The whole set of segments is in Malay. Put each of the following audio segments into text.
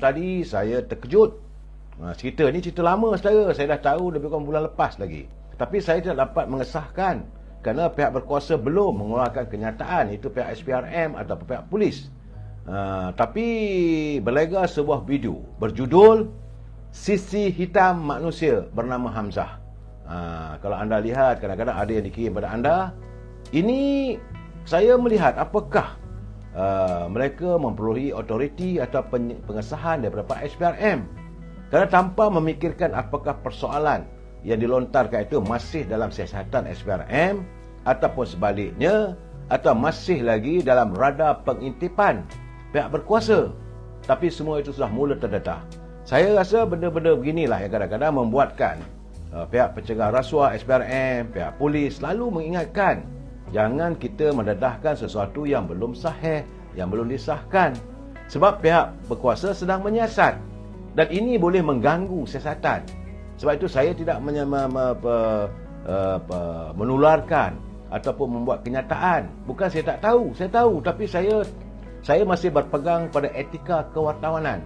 tadi saya terkejut. Cerita ni cerita lama saudara, saya dah tahu lebih kurang bulan lepas lagi. Tapi saya tidak dapat mengesahkan kerana pihak berkuasa belum mengeluarkan kenyataan, itu pihak SPRM atau pihak polis. Tapi berlega sebuah video berjudul Sisi Hitam Manusia bernama Hamzah. Kalau anda lihat, kadang-kadang ada yang dikirim pada anda. Ini saya melihat apakah mereka memperolehi otoriti atau pengesahan daripada Pak SPRM, kerana tanpa memikirkan apakah persoalan yang dilontarkan itu masih dalam siasatan SPRM ataupun sebaliknya, atau masih lagi dalam radar pengintipan pihak berkuasa. Tapi semua itu sudah mula terdedah. Saya rasa benda-benda beginilah yang kadang-kadang membuatkan pihak pencegah rasuah SPRM, pihak polis selalu mengingatkan, jangan kita mendedahkan sesuatu yang belum sahih, yang belum disahkan. Sebab pihak berkuasa sedang menyiasat, dan ini boleh mengganggu siasatan. Sebab itu saya tidak menularkan ataupun membuat kenyataan. Bukan saya tak tahu, saya tahu, tapi saya masih berpegang pada etika kewartawanan.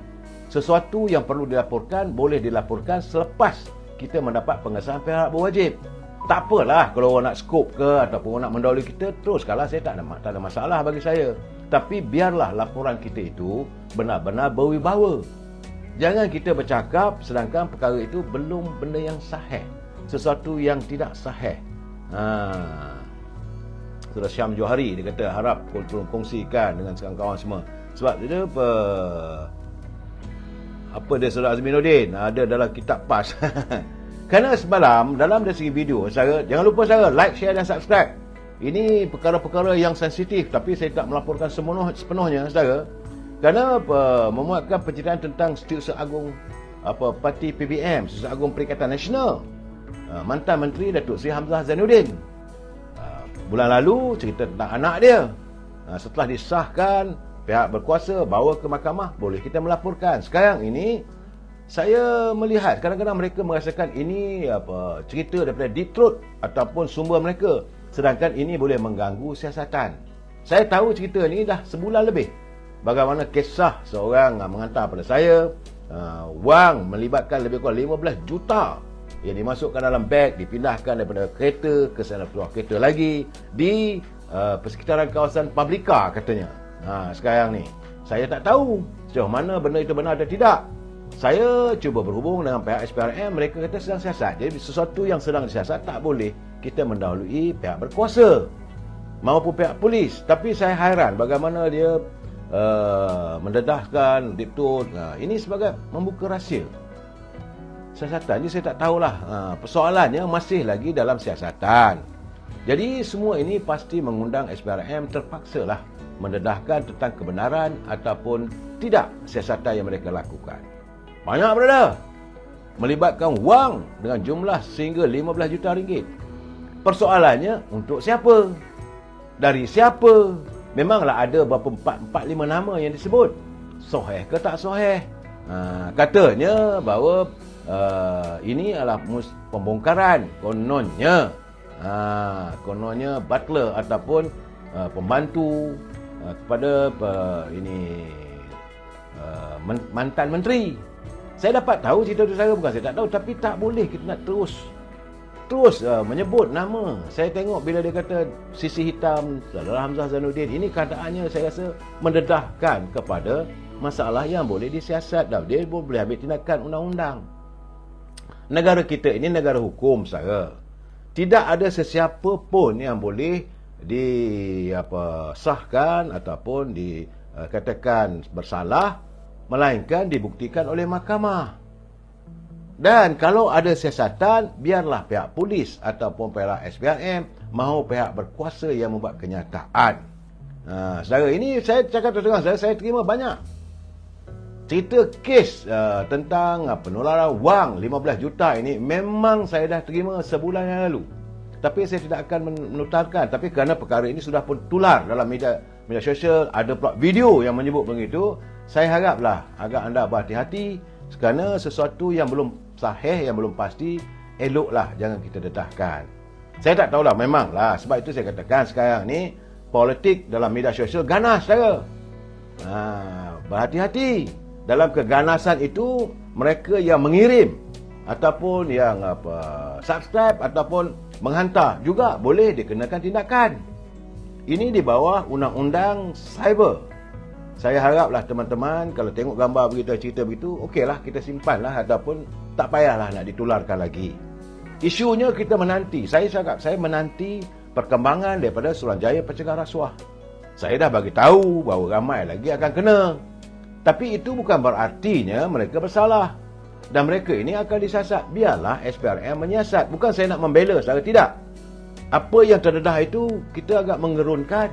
Sesuatu yang perlu dilaporkan boleh dilaporkan selepas kita mendapat pengesahan pihak berwajib. Tak apalah kalau orang nak skop ke ataupun orang nak mendahului kita, teruskanlah, saya tak ada masalah bagi saya. Tapi biarlah laporan kita itu benar-benar berwibawa. Jangan kita bercakap sedangkan perkara itu belum benda yang sahih, sesuatu yang tidak sahih. Saudara Syam Johari, dia kata harap kongsikan dengan kawan-kawan semua. Sebab dia apa dia Saudara Azminuddin ada dalam kitab PAS. Kerana semalam dalam dari segi video, saudara, jangan lupa saudara like, share dan subscribe. Ini perkara-perkara yang sensitif, tapi saya tak melaporkan sepenuhnya saudara. Kerana memuatkan penceritaan tentang Setiausaha Agung Parti PBM, Setiausaha Agung Perikatan Nasional, mantan Menteri Datuk Seri Hamzah Zainuddin. Bulan lalu cerita tentang anak dia. Setelah disahkan, pihak berkuasa bawa ke mahkamah, boleh kita melaporkan. Sekarang ini saya melihat kadang-kadang mereka merasakan ini cerita daripada deep throat ataupun sumber mereka, sedangkan ini boleh mengganggu siasatan. Saya tahu cerita ni dah sebulan lebih. Bagaimana kisah seorang menghantar pada saya wang melibatkan lebih kurang 15 juta yang dimasukkan dalam beg, dipindahkan daripada kereta ke sana keluar kereta lagi di persekitaran kawasan Publica katanya. Sekarang ni saya tak tahu sejauh mana benda itu benar atau tidak. Saya cuba berhubung dengan pihak SPRM, mereka kata sedang siasat. Jadi sesuatu yang sedang disiasat tak boleh kita mendahului pihak berkuasa maupun pihak polis. Tapi saya hairan bagaimana dia mendedahkan diptut. Ini sebagai membuka rahsia siasatan. Jadi saya tak tahulah, persoalannya masih lagi dalam siasatan. Jadi semua ini pasti mengundang SPRM terpaksalah mendedahkan tentang kebenaran ataupun tidak siasatan yang mereka lakukan. Banyak berada melibatkan wang dengan jumlah sehingga 15 juta ringgit. Persoalannya untuk siapa? Dari siapa? Memanglah ada berapa 4-5 nama yang disebut. Sahih ke tak sahih? Katanya bahawa ini adalah pembongkaran. Kononnya butler ataupun pembantu kepada mantan menteri. Saya dapat tahu cerita itu, saya bukan saya tak tahu, tapi tak boleh kita nak terus menyebut nama. Saya tengok bila dia kata sisi hitam Saudara Hamzah Zainuddin, ini keadaannya saya rasa mendedahkan kepada masalah yang boleh disiasat dan dia boleh ambil tindakan undang-undang. Negara kita ini negara hukum saudara. Tidak ada sesiapa pun yang boleh disahkan ataupun dikatakan bersalah melainkan dibuktikan oleh mahkamah. Dan kalau ada siasatan, biarlah pihak polis ataupun pihak SPRM mahu pihak berkuasa yang membuat kenyataan. Saudara, ini saya cakap terus terang, saya terima banyak cerita kes tentang penularan wang 15 juta ini. Memang saya dah terima sebulan yang lalu, tapi saya tidak akan menutarkan. Tapi kerana perkara ini sudah pun tular dalam media sosial, ada pula video yang menyebut begitu, saya haraplah agar anda berhati-hati. Kerana sesuatu yang belum sahih, yang belum pasti, eloklah jangan kita dedahkan. Saya tak tahulah, memanglah. Sebab itu saya katakan sekarang ni politik dalam media sosial ganas saudara. Berhati-hati. dalam keganasan itu, mereka yang mengirim ataupun yang subscribe ataupun menghantar juga boleh dikenakan tindakan. Ini di bawah undang-undang cyber. Saya haraplah teman-teman kalau tengok gambar begitu, cerita begitu, okeylah kita simpanlah ataupun tak payahlah nak ditularkan lagi. Isunya kita menanti. Saya cakap, saya menanti perkembangan daripada Suruhanjaya Pencegah Rasuah. Saya dah bagi tahu bahawa ramai lagi akan kena. Tapi itu bukan berartinya mereka bersalah. Dan mereka ini akan disasat. Biarlah SPRM menyiasat. Bukan saya nak membela, secara tidak. Apa yang terdedah itu kita agak mengerunkan.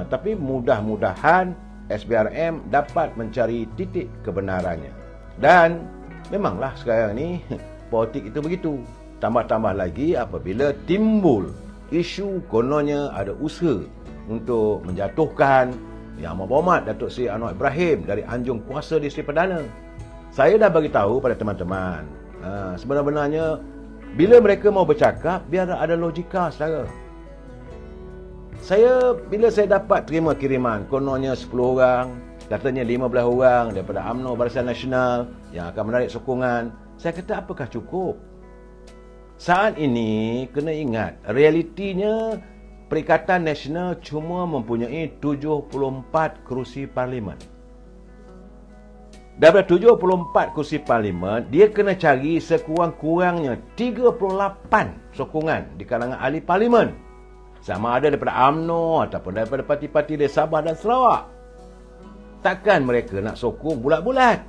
Tapi mudah-mudahan SPRM dapat mencari titik kebenarannya. Dan memanglah sekarang ni politik itu begitu. Tambah-tambah lagi apabila timbul isu kononnya ada usaha untuk menjatuhkan Yang Berhormat Datuk Seri Anwar Ibrahim dari Anjung Kuasa di Seri Perdana. Saya dah bagi tahu pada teman-teman, sebenarnya bila mereka mau bercakap, biar ada logika saudara. Bila saya dapat terima kiriman, kononnya 10 orang, katanya 15 orang daripada UMNO Barisan Nasional yang akan menarik sokongan, saya kata apakah cukup? Saat ini kena ingat, realitinya Perikatan Nasional cuma mempunyai 74 kerusi parlimen. Daripada 74 kerusi parlimen, dia kena cari sekurang-kurangnya 38 sokongan di kalangan ahli parlimen. Sama ada daripada UMNO ataupun daripada parti-parti di Sabah dan Sarawak. Takkan mereka nak sokong bulat-bulat.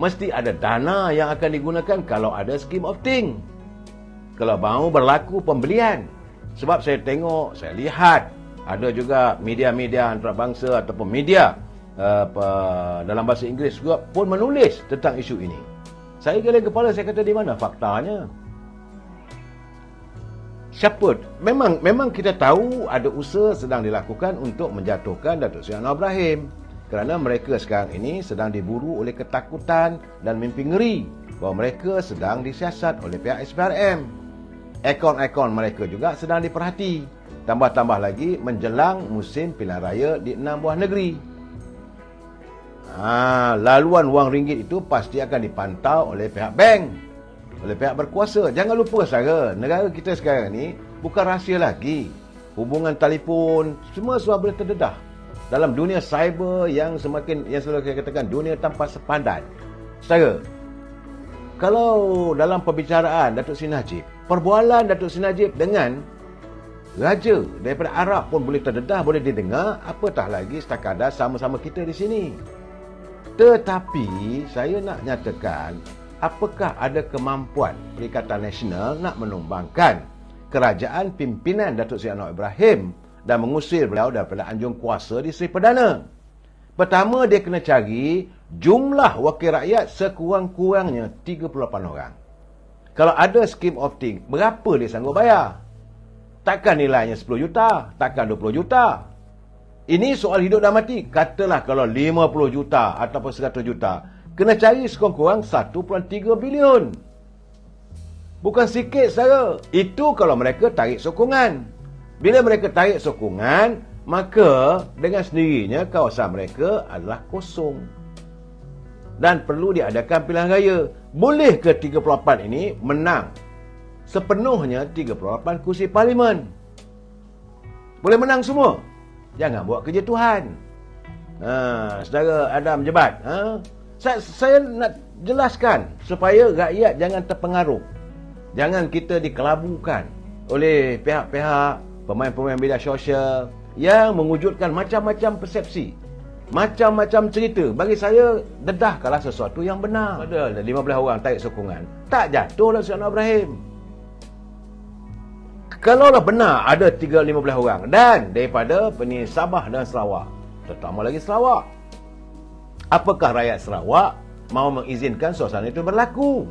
Mesti ada dana yang akan digunakan kalau ada scheme of thing. Kalau mahu berlaku pembelian. Sebab saya tengok, saya lihat ada juga media-media antarabangsa ataupun media dalam bahasa Inggeris juga pun menulis tentang isu ini. Saya geleng kepala, saya kata di mana faktanya? Siapa? Memang kita tahu ada usaha sedang dilakukan untuk menjatuhkan Datuk Seri Anwar Ibrahim. Kerana mereka sekarang ini sedang diburu oleh ketakutan dan mimpi ngeri bahawa mereka sedang disiasat oleh pihak SPRM. Akaun-akaun mereka juga sedang diperhati. Tambah-tambah lagi menjelang musim pilihan raya di 6 buah negeri. Laluan wang ringgit itu pasti akan dipantau oleh pihak bank, oleh pihak berkuasa. Jangan lupa saudara, negara kita sekarang ni bukan rahsia lagi. Hubungan telefon semua boleh terdedah. Dalam dunia cyber yang selalu saya katakan dunia tanpa sepadan. Saudara, kalau dalam perbicaraan Datuk Seri Najib, perbualan Datuk Seri Najib dengan raja daripada Arab pun boleh terdedah, boleh didengar, apatah lagi sekadar sama-sama kita di sini. Tetapi saya nak nyatakan, apakah ada kemampuan Perikatan Nasional nak menumbangkan kerajaan pimpinan Datuk Seri Anwar Ibrahim dan mengusir beliau daripada Anjung Kuasa di Seri Perdana? Pertama, dia kena cari jumlah wakil rakyat sekurang-kurangnya 38 orang. Kalau ada scheme of thing, berapa dia sanggup bayar? Takkan nilainya 10 juta, takkan 20 juta. Ini soal hidup dan mati. Katalah kalau 50 juta ataupun 100 juta, kena cari sekurang-kurang 1.3 bilion. Bukan sikit saudara. Itu kalau mereka tarik sokongan. Bila mereka tarik sokongan, maka dengan sendirinya kawasan mereka adalah kosong. Dan perlu diadakan pilihan raya. Boleh ke 38 ini menang sepenuhnya 38 kursi parlimen? Boleh menang semua? Jangan buat kerja Tuhan. Saudara Adam Jebat, saya nak jelaskan supaya rakyat jangan terpengaruh. Jangan kita dikelabukan oleh pihak-pihak pemain-pemain media sosial yang mewujudkan macam-macam persepsi, macam-macam cerita. Bagi saya, dedahkanlah sesuatu yang benar. Ada 15 orang tarik sokongan, tak jatuh Datuk Seri Anwar Ibrahim. Kalaulah benar ada 15 orang dan daripada Sabah dan Sarawak, terutama lagi Sarawak, apakah rakyat Sarawak mahu mengizinkan suasana itu berlaku?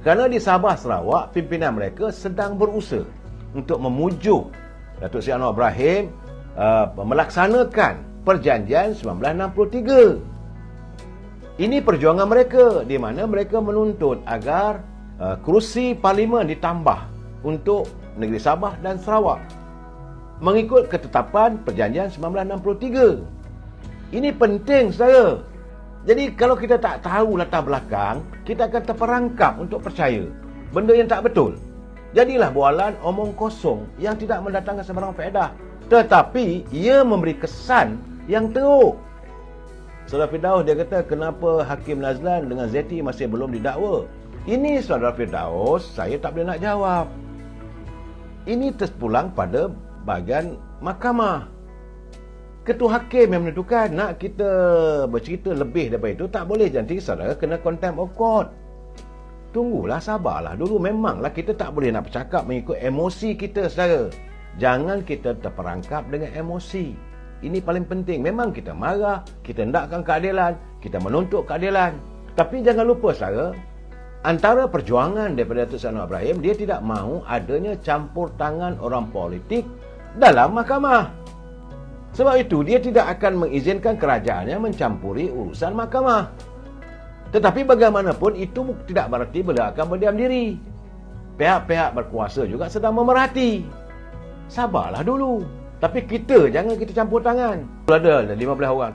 Kerana di Sabah Sarawak, pimpinan mereka sedang berusaha untuk memujuk Datuk Seri Anwar Ibrahim melaksanakan perjanjian 1963. Ini perjuangan mereka, di mana mereka menuntut agar kerusi parlimen ditambah untuk negeri Sabah dan Sarawak mengikut ketetapan perjanjian 1963. Ini penting saudara. Jadi kalau kita tak tahu latar belakang, kita akan terperangkap untuk percaya benda yang tak betul. Jadilah bualan omong kosong yang tidak mendatangkan sebarang faedah, tetapi ia memberi kesan yang teruk. Saudara Firdaus dia kata, kenapa Hakim Nazlan dengan Zeti masih belum didakwa? Ini Saudara Firdaus, saya tak boleh nak jawab. Ini terpulang pada bahagian mahkamah. Ketua Hakim yang menentukan. Nak kita bercerita lebih daripada itu, tak boleh. Nanti saudara kena contempt of court. Tunggulah, sabarlah dulu. Memanglah kita tak boleh nak bercakap mengikut emosi kita, saudara. Jangan kita terperangkap dengan emosi. Ini paling penting. Memang kita marah, kita hendakkan keadilan, kita menuntut keadilan. Tapi jangan lupa, saudara, antara perjuangan daripada Datuk Seri Anwar Ibrahim, dia tidak mahu adanya campur tangan orang politik dalam mahkamah. Sebab itu, dia tidak akan mengizinkan kerajaannya mencampuri urusan mahkamah. Tetapi bagaimanapun, itu tidak berarti beliau akan berdiam diri. Pihak-pihak berkuasa juga sedang memerhati. Sabarlah dulu. Tapi kita, jangan kita campur tangan. Ada 15 orang.